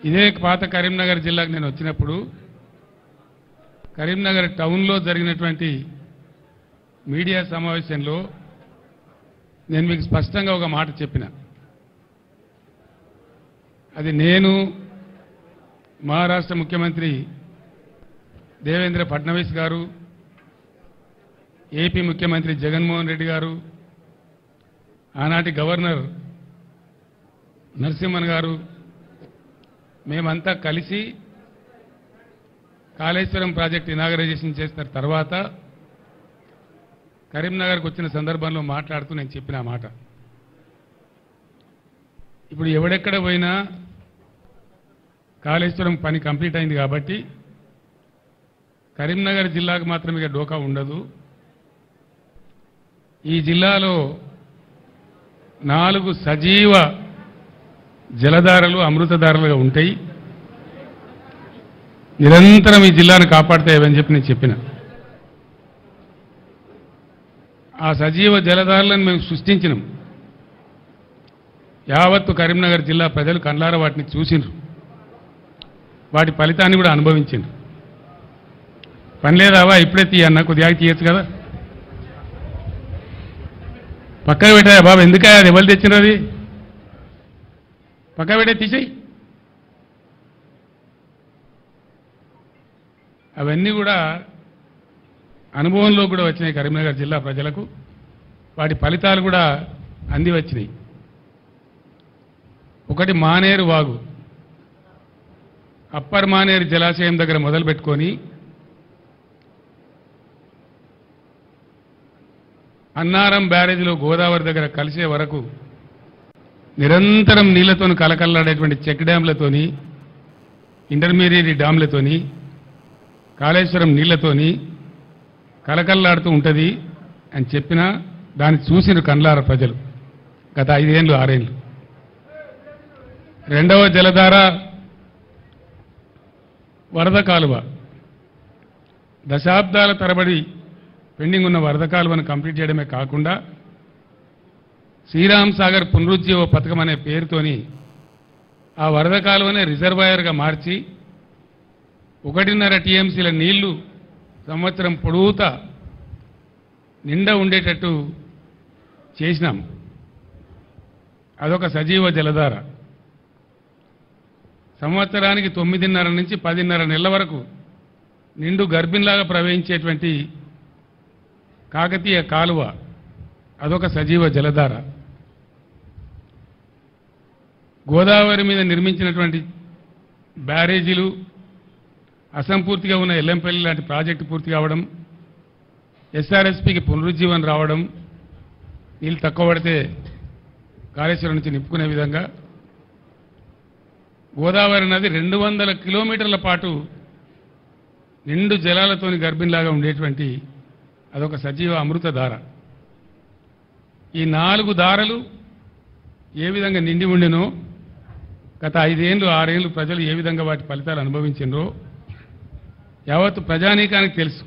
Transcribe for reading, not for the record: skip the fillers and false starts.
ఇదే పాత కరీంనగర్ జిల్లాకు నేను వచ్చినప్పుడు కరీంనగర్ టౌన్లో జరిగినటువంటి మీడియా సమావేశంలో నేను మీకు స్పష్టంగా ఒక మాట చెప్పిన. అది నేను మహారాష్ట్ర ముఖ్యమంత్రి దేవేంద్ర ఫడ్నవీస్ గారు, ఏపీ ముఖ్యమంత్రి జగన్మోహన్ రెడ్డి గారు, ఆనాటి గవర్నర్ నరసింహన్ గారు, మేమంతా కలిసి కాళేశ్వరం ప్రాజెక్ట్ ఇనాగరైజేషన్ చేసిన తర్వాత కరీంనగర్కు వచ్చిన సందర్భంలో మాట్లాడుతూ నేను చెప్పిన మాట. ఇప్పుడు ఎవడెక్కడ పోయినా కాళేశ్వరం పని కంప్లీట్ అయింది కాబట్టి కరీంనగర్ జిల్లాకు మాత్రం ఇక డోకా ఉండదు. ఈ జిల్లాలో 4 సజీవ జలధారలు అమృతధారలుగా ఉంటాయి, నిరంతరం ఈ జిల్లాను కాపాడుతాయని చెప్పి నేను చెప్పిన. ఆ సజీవ జలధారలను మేము సృష్టించినాం. యావత్తు కరీంనగర్ జిల్లా ప్రజలు కళ్ళారా వాటిని చూసిండ్రు, వాటి ఫలితాన్ని కూడా అనుభవించిండ్రు. పని లేదావా ఇప్పుడే తీయన్నా, కొద్దిగా తీయచ్చు కదా, పక్కన పెట్టాయా బాబు, ఎందుకయ్యా అది ఎవరు తెచ్చినారు, అది పక్క పెట్టే తీసేయి. అవన్నీ కూడా అనుభవంలో కూడా వచ్చినాయి కరీంనగర్ జిల్లా ప్రజలకు, వాటి ఫలితాలు కూడా అంది వచ్చినాయి. ఒకటి మానేరు వాగు, అప్పర్ మానేరు జలాశయం దగ్గర మొదలు పెట్టుకొని అన్నారం బ్యారేజ్లో గోదావరి దగ్గర కలిసే వరకు నిరంతరం నీళ్లతో కలకల్లాడేటువంటి చెక్ డ్యాంలతోని, ఇంటర్మీడియట్ డ్యాంలతోని, కాళేశ్వరం నీళ్లతోని కలకల్లాడుతూ ఉంటుంది అని చెప్పినా దాన్ని చూసిన కళ్ళార ప్రజలు గత 5 ఏళ్ళు 6 ఏళ్ళు. రెండవ జలధార వరద కాలువ, దశాబ్దాల తరబడి పెండింగ్ ఉన్న వరద కాలువను కంప్లీట్ చేయడమే కాకుండా శ్రీరామ్ సాగర్ పునరుజ్జీవ పథకం అనే పేరుతోని ఆ వరద కాలువనే రిజర్వాయర్గా మార్చి 1.5 టీఎంసీల నీళ్లు సంవత్సరం పొడవుతా నిండా ఉండేటట్టు చేసినాం. అదొక సజీవ జలధార. సంవత్సరానికి 9.5 నుంచి 10.5 నెలల వరకు నిండు గర్భిణిలాగా ప్రవహించేటువంటి కాకతీయ కాలువ, అదొక సజీవ జలధార. గోదావరి మీద నిర్మించినటువంటి బ్యారేజీలు, అసంపూర్తిగా ఉన్న ఎల్లంపల్లి లాంటి ప్రాజెక్టు పూర్తి కావడం, ఎస్ఆర్ఎస్పీకి పునరుజ్జీవనం రావడం, నీళ్ళు తక్కువ పడితే కాళేశ్వరం నుంచి నింపుకునే విధంగా గోదావరి నది 200 కిలోమీటర్ల పాటు నిండు జలాలతోని గర్భిణిలాగా ఉండేటువంటి అదొక సజీవ అమృతధార. ఈ 4 దారలు ఏ విధంగా నిండి ఉండెనో గత 5 ఏళ్ళు 6 ఏళ్ళు ప్రజలు ఏ విధంగా వాటి ఫలితాలు అనుభవించినరో యావత్తు ప్రజానీకానికి తెలుసు.